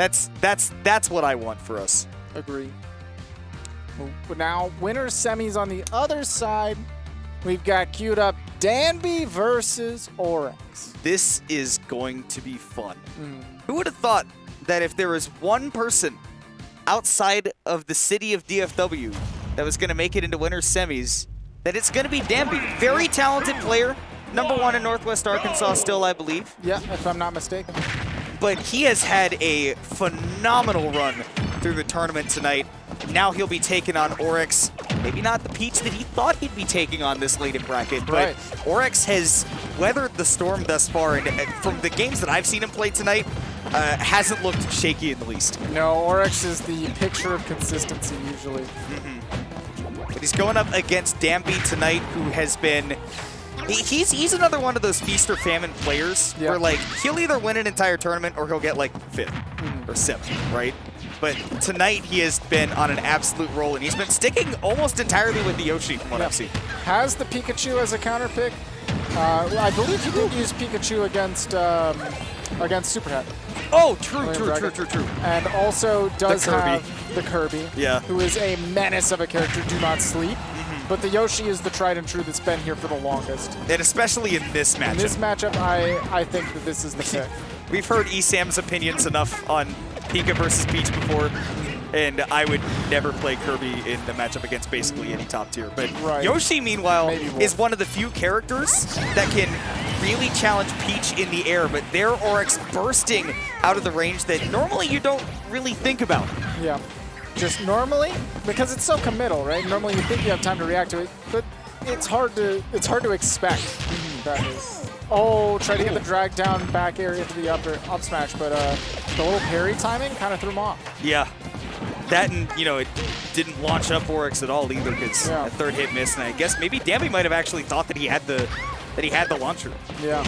That's what I want for us. Agree. But now, winners semis on the other side. We've got queued up Danbi versus Orex. This is going to be fun. Who would have thought that if there was one person outside of the city of DFW that was going to make it into winners semis, that it's going to be Danbi. Very talented player. #1 in Northwest Arkansas still, I believe. Yeah, if I'm not mistaken. But he has had a phenomenal run through the tournament tonight. Now he'll be taking on Orex. Maybe not the Peach that he thought he'd be taking on this late in bracket, but Orex has weathered the storm thus far, and from the games that I've seen him play tonight, hasn't looked shaky in the least. No, Orex is the picture of consistency usually. But he's going up against Danbi tonight, who has been... He's another one of those feast or famine players where, like, he'll either win an entire tournament or he'll get, like, 5th or 7th, right? But tonight he has been on an absolute roll, and he's been sticking almost entirely with the Yoshi from what I've seen. Has the Pikachu as a counter pick. I believe he did use Pikachu against Super Hat. Oh, true. And also does have the Kirby, who is a menace of a character, do not sleep. But the Yoshi is the tried and true that's been here for the longest. And especially in this matchup. In this matchup, I think that this is the pick. We've heard ESAM's opinions enough on Pika versus Peach before, and I would never play Kirby in the matchup against basically any top tier. But Yoshi, meanwhile, is one of the few characters that can really challenge Peach in the air, but their Orex bursting out of the range that normally you don't really think about. Yeah. Just normally, because it's so committal, right? Normally you think you have time to react to it, but it's hard to expect. That is. Oh, try to get the drag down back area to the up smash, but the little parry timing kind of threw him off. Yeah. That, and you know, it didn't launch up Orex at all either, because that third hit missed, and I guess maybe Danbi might have actually thought that he had the launcher. Yeah.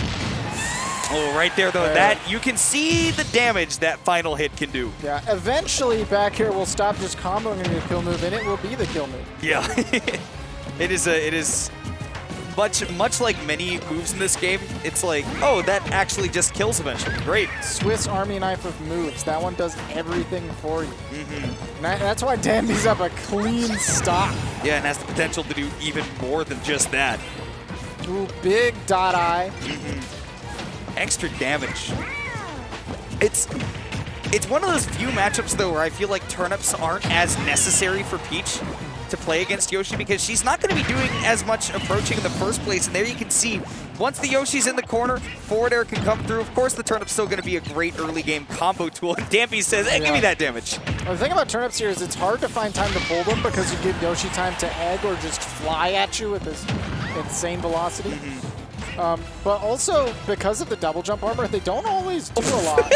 Oh, right there though, that you can see the damage that final hit can do. Yeah, eventually back here will stop just comboing into the kill move, and it will be the kill move. Yeah, it is much like many moves in this game. It's like, oh, that actually just kills eventually. Great. Swiss Army knife of moves. That one does everything for you. That's why Danbi's up a clean stock. Yeah, and has the potential to do even more than just that. Ooh, big dot eye. Extra damage. It's one of those few matchups though where I feel like turnips aren't as necessary for Peach to play against Yoshi, because she's not going to be doing as much approaching in the first place, and there you can see once the Yoshi's in the corner, forward air can come through. Of course the turnip's still going to be a great early game combo tool, and Danbi says, hey, give me that damage. Well, the thing about turnips here is it's hard to find time to pull them because you give Yoshi time to egg or just fly at you with this insane velocity. But also, because of the double jump armor, they don't always do a lot.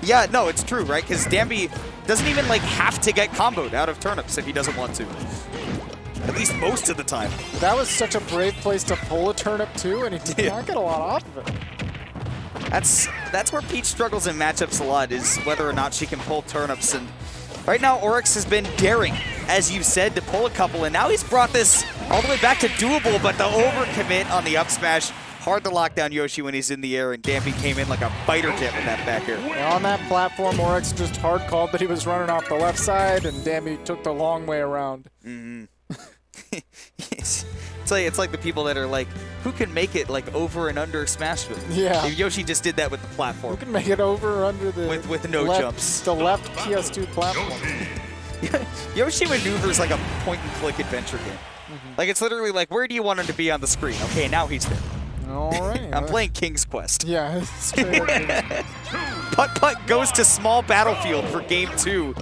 Yeah, no, it's true, right? Because Danbi doesn't even like have to get comboed out of turnips if he doesn't want to. At least most of the time. That was such a brave place to pull a turnip too, and he did not get a lot off of it. That's where Peach struggles in matchups a lot, is whether or not she can pull turnips. And right now, Orex has been daring, as you said, to pull a couple, and now he's brought this all the way back to doable, but the overcommit on the up smash, hard to lock down Yoshi when he's in the air, and Danbi came in like a fighter jet with that back air. Yeah, on that platform, Orex just hard called that he was running off the left side, and Danbi took the long way around. It's like the people that are like, who can make it like over and under Smash with? Yeah. Yoshi just did that with the platform. Who can make it over or under the with no jumps? The left PS2 platform. Yoshi maneuvers like a point-and-click adventure game. Like, it's literally like, where do you want him to be on the screen? Okay, now he's there. All right. I'm playing King's Quest. Yeah. Putt-Putt goes to small battlefield for game 2.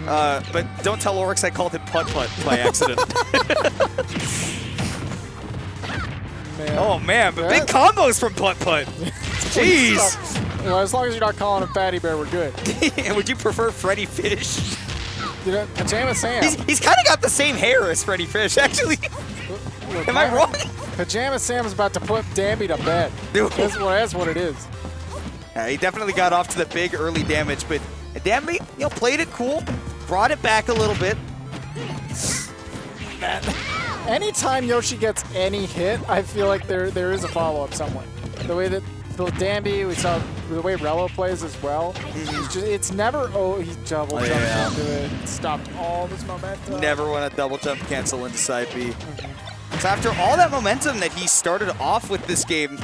But don't tell Orex I called him Putt-Putt by accident. Oh, man, but big combos from Putt-Putt. Jeez. Well, as long as you're not calling him Fatty Bear, we're good. And would you prefer Freddy Fish? You know, Pajama Sam. He's kind of got the same hair as Freddy Fish, actually. Look, am I wrong? Pajama Sam's about to put Danbi to bed. That's what it is. Yeah, he definitely got off to the big early damage, but Danbi, played it cool, brought it back a little bit. Anytime Yoshi gets any hit, I feel like there is a follow-up somewhere. The way that But Danbi, we saw the way Rello plays as well. It's never, he double jumped into it. Stopped all this momentum. Never want to double jump cancel into side B. So after all that momentum that he started off with this game,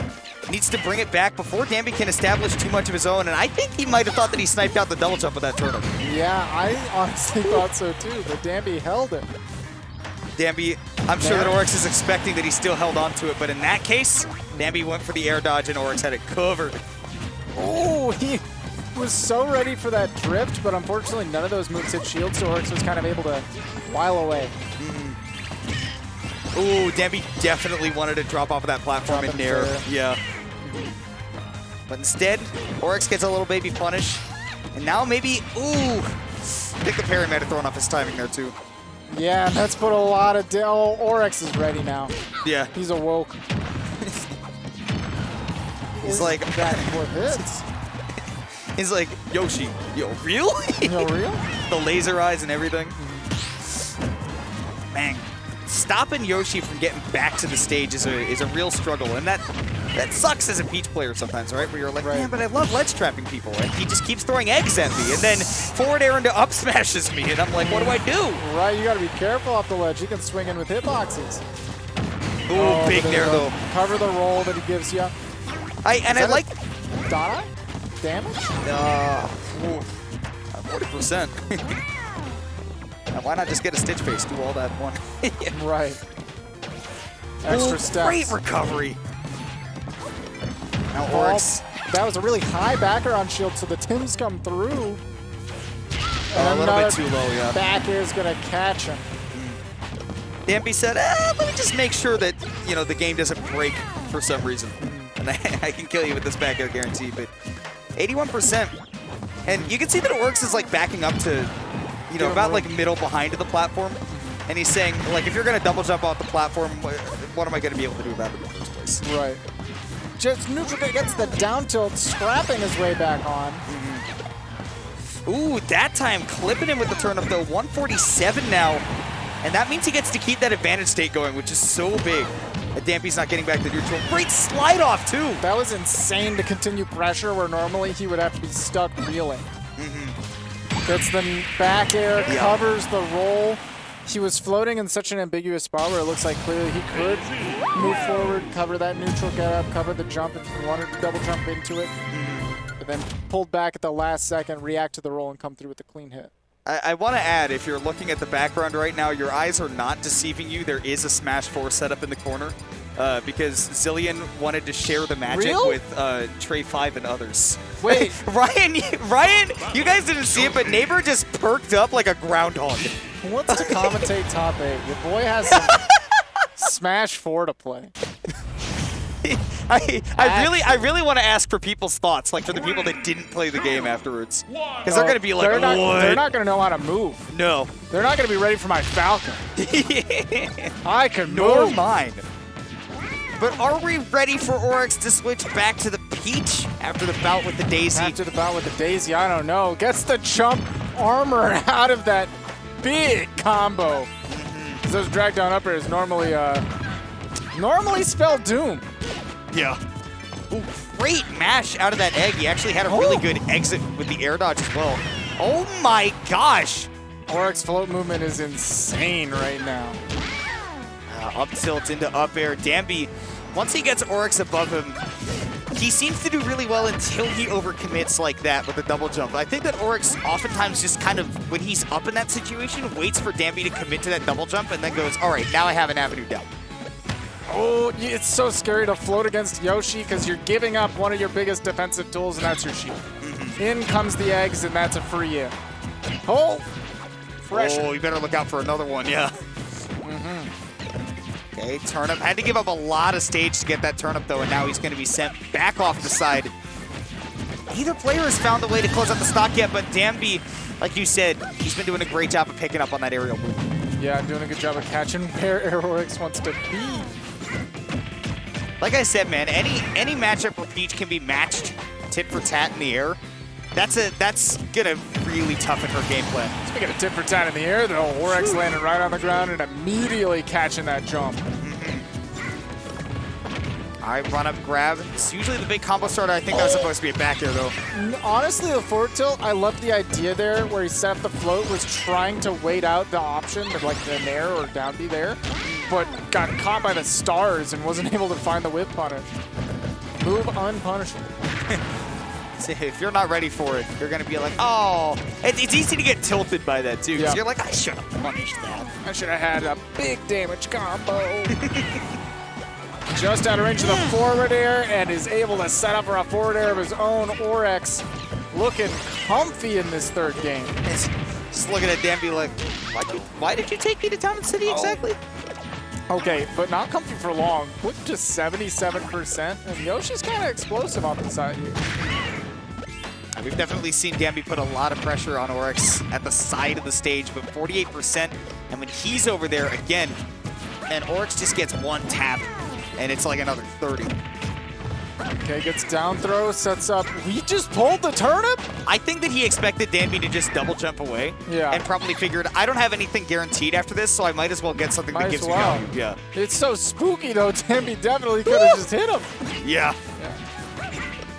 needs to bring it back before Danbi can establish too much of his own. And I think he might have thought that he sniped out the double jump with that turnip. Yeah, I honestly thought so too, but Danbi held it. Danbi, I'm sure that Orex is expecting that he still held on to it, but in that case, Danbi went for the air dodge and Orex had it covered. Oh, he was so ready for that drift, but unfortunately none of those moves hit shield, so Orex was kind of able to while away. Ooh, Danbi definitely wanted to drop off of that platform in nair. Yeah. But instead, Orex gets a little baby punish. And now maybe, ooh, I think the parry might have thrown off his timing there too. Yeah, and that's put a lot of, Orex is ready now. Yeah. He's awoke. He's like, that for hits. He's like, Yoshi, yo, real? Yo, real? The laser eyes and everything. Man, stopping Yoshi from getting back to the stage is a real struggle, and that sucks as a Peach player sometimes, right? Where you're like, man, but I love ledge trapping people, and he just keeps throwing eggs at me, and then forward air into up smashes me, and I'm like, what do I do? Right, you gotta be careful off the ledge. You can swing in with hitboxes. Ooh, big nair though. Cover the roll that he gives you. I like dot damage. 40%. Now, why not just get a stitch face? Do all that one. Right. Extra steps. Great recovery. Now Orex. That was a really high backer on shield, so the Tims come through. A little bit too low, yeah. Back air is gonna catch him. Danbi said, let me just make sure that, you know, the game doesn't break for some reason. And I can kill you with this back air guarantee, but 81%. And you can see that Orex is like backing up to, you know, about like middle behind the platform. And he's saying, like, if you're going to double jump off the platform, what am I going to be able to do about it in the first place? Right. Just neutral gets the down tilt, scrapping his way back on. Ooh, that time clipping him with the turnip though. 147 now. And that means he gets to keep that advantage state going, which is so big. Danbi's not getting back to neutral. Great slide off, too. That was insane to continue pressure where normally he would have to be stuck reeling. Gets the back air, covers the roll. He was floating in such an ambiguous spot where it looks like clearly he could move forward, cover that neutral get up, cover the jump if he wanted to double jump into it. But then pulled back at the last second, react to the roll, and come through with a clean hit. I want to add, if you're looking at the background right now, your eyes are not deceiving you. There is a Smash 4 setup in the corner because Zillion wanted to share the magic with Trey 5 and others. Wait. Ryan, you guys didn't see it, but Neighbor just perked up like a groundhog. Who wants to commentate top 8? Your boy has some Smash 4 to play. I really want to ask for people's thoughts, like for the people that didn't play the game afterwards. Because they're going to be like, they're not what? going to know how to move. No. They're not going to be ready for my Falcon. I can Nor move. mine. But are we ready for Orex to switch back to the Peach after the bout with the Daisy? After the bout with the Daisy, I don't know. Gets the jump armor out of that big combo. Those drag down up airs normally spell doom. Yeah. Ooh, great mash out of that egg. He actually had a really good exit with the air dodge as well. Oh my gosh. Orex float movement is insane right now. Up tilt into up air. Danbi, once he gets Orex above him, he seems to do really well until he overcommits like that with a double jump. I think that Orex oftentimes just kind of, when he's up in that situation, waits for Danbi to commit to that double jump and then goes, all right, now I have an avenue down. Oh, it's so scary to float against Yoshi because you're giving up one of your biggest defensive tools, and that's your shield. In comes the eggs, and that's a free in. Oh, fresh. Oh, you better look out for another one, yeah. Okay, turnip. Had to give up a lot of stage to get that turnip, though, and now he's going to be sent back off the side. Neither player has found a way to close out the stock yet, but Danbi, like you said, he's been doing a great job of picking up on that aerial move. Yeah, doing a good job of catching where Orex wants to be. Like I said, man, any matchup where Peach can be matched tit for tat in the air, that's gonna really toughen her game plan. Speaking of tit for tat in the air, though, Orex landing right on the ground and immediately catching that jump. I run up, grab. It's usually the big combo starter. I think that was supposed to be a back air, though. Honestly, the forward tilt, I love the idea there where he set up the float, was trying to wait out the option of like the nair or down B there, but got caught by the stars and wasn't able to find the whip punish. Move unpunished. If you're not ready for it, you're going to be like, oh. It's easy to get tilted by that, too, because you're like, I should have punished that. I should have had a big damage combo. Just out of range of the forward air and is able to set up for a forward air of his own. Orex looking comfy in this third game. Just looking at Danbi like, why did you take me to Town and City exactly? Okay, but not comfy for long. Put just 77%, and Yoshi's kind of explosive on the side here. We've definitely seen Danbi put a lot of pressure on Orex at the side of the stage, but 48%, and when he's over there again, and Orex just gets one tap, and it's like another 30. Okay, gets down throw, sets up. We just pulled the turnip? I think that he expected Danbi to just double jump away. Yeah. And probably figured, I don't have anything guaranteed after this, so I might as well get something that gives me value. Yeah. It's so spooky, though. Danbi definitely could have just hit him. Yeah.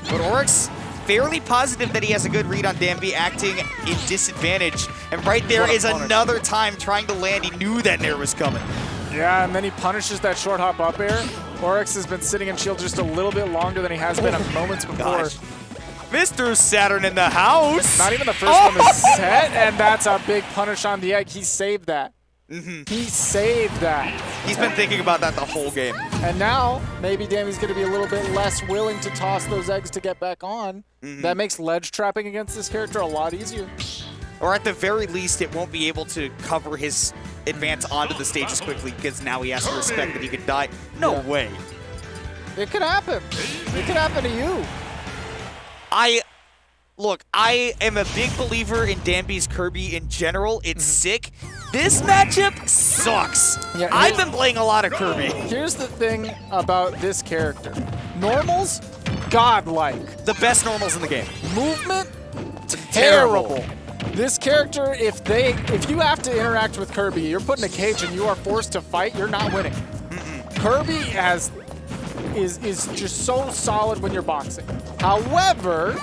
But Orex, fairly positive that he has a good read on Danbi acting in disadvantage. And right there is another time trying to land. He knew that nair was coming. Yeah, and then he punishes that short hop up air. Orex has been sitting in shield just a little bit longer than he has been at moments before. Gosh. Mr. Saturn in the house. Not even the first one is set, and that's a big punish on the egg. He saved that. He saved that. He's been thinking about that the whole game. And now, maybe Danbi's going to be a little bit less willing to toss those eggs to get back on. That makes ledge trapping against this character a lot easier. Or at the very least, it won't be able to cover his advance onto the stage as quickly because now he has to respect that he could die. No way. It could happen. It could happen to you. Look, I am a big believer in Danbi's Kirby in general. It's sick. This matchup sucks. Yeah, I've been playing a lot of Kirby. Here's the thing about this character. Normals, godlike. The best normals in the game. Movement, terrible. This character, if you have to interact with Kirby, you're put in a cage and you are forced to fight, you're not winning. Kirby is just so solid when you're boxing. However,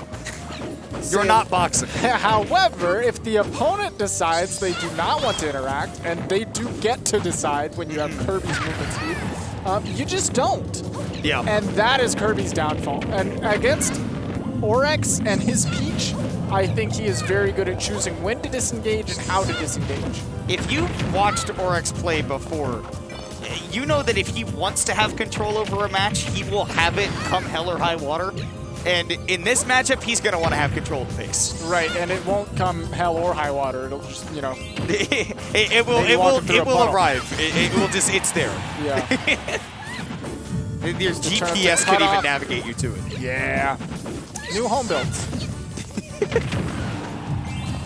you're not boxing. However, if the opponent decides they do not want to interact, and they do get to decide when you have Kirby's movement speed, you just don't. Yeah. And that is Kirby's downfall. And against Orex and his Peach, I think he is very good at choosing when to disengage and how to disengage. If you've watched Orex play before, you know that if he wants to have control over a match, he will have it come hell or high water. And in this matchup, he's going to want to have control of the pace. Right, and it won't come hell or high water. It'll just, you know. it will arrive. It will just, it's there. Yeah. There's GPS could even navigate you to it. Yeah. New home builds.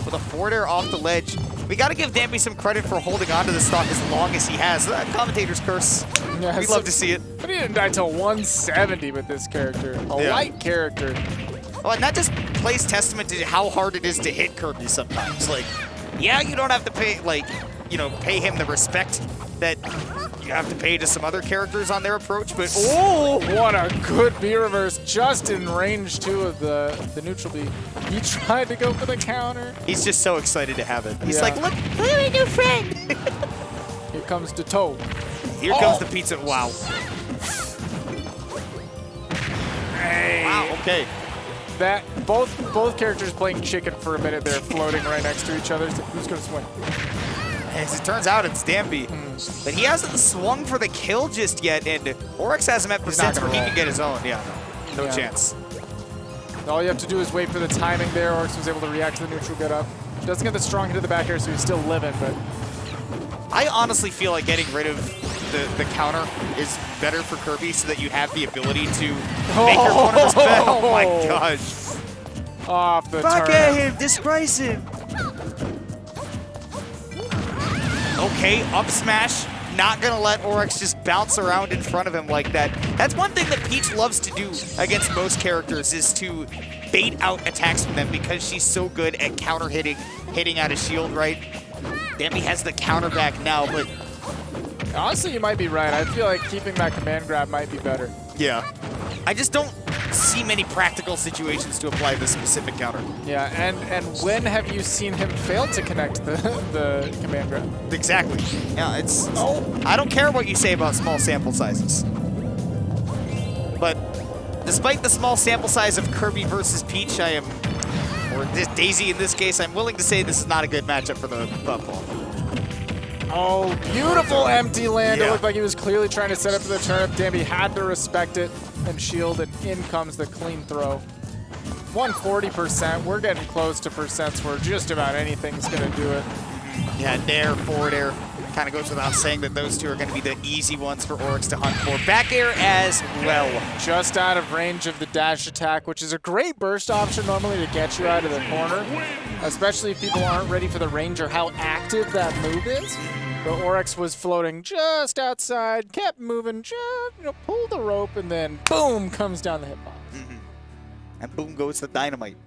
With a forward air off the ledge. We got to give Danbi some credit for holding on to the stock as long as he has. Commentator's curse. Yeah, we love to see it. But he didn't die till 170 with this character. A light character. Well, and that just plays testament to how hard it is to hit Kirby sometimes. Like, yeah, you don't have to pay, like, you know, pay him the respect that you have to pay to some other characters on their approach, but oh, what a good B reverse just in range 2 of the neutral B. He tried to go for the counter. He's just so excited to have it. He's like, look at my new friend. Here comes the toe. Here comes the pizza. Wow. Hey. Wow, okay. That both characters playing chicken for a minute there, floating right next to each other. So who's gonna swing? As it turns out, it's Danbi. But he hasn't swung for the kill just yet, and Orex has him at percents where he can get his own. Yeah, no chance. All you have to do is wait for the timing there. Orex was able to react to the neutral get up. Doesn't get the strong hit of the back air, so he's still living, but... I honestly feel like getting rid of the counter is better for Kirby so that you have the ability to make your opponent respect. Oh my gosh. Off the Back turn. at him, disgrace him. Okay, up smash. Not gonna let Orex just bounce around in front of him like that. That's one thing that Peach loves to do against most characters, is to bait out attacks from them because she's so good at counter hitting out of shield, right? Danbi has the counter back now, but honestly, you might be right. I feel like keeping that command grab might be better. Yeah. I just don't see many practical situations to apply this specific counter. Yeah, and when have you seen him fail to connect the command grab? Exactly. Yeah, it's... I don't care what you say about small sample sizes. But despite the small sample size of Kirby versus Peach, I am... Or Daisy in this case, I'm willing to say this is not a good matchup for the ball. Oh, beautiful empty land. Yeah. It looked like he was clearly trying to set up for the turnip. Danbi had to respect it and shield, and in comes the clean throw. 140%. We're getting close to percents where just about anything's going to do it. Yeah, nair, forward air. Kind of goes without saying that those two are going to be the easy ones for Orex to hunt for. Back air as well. Just out of range of the dash attack, which is a great burst option normally to get you out of the corner, especially if people aren't ready for the range or how active that move is. But Orex was floating just outside, kept moving, just pulled the rope, and then boom, comes down the hitbox. And boom goes the dynamite.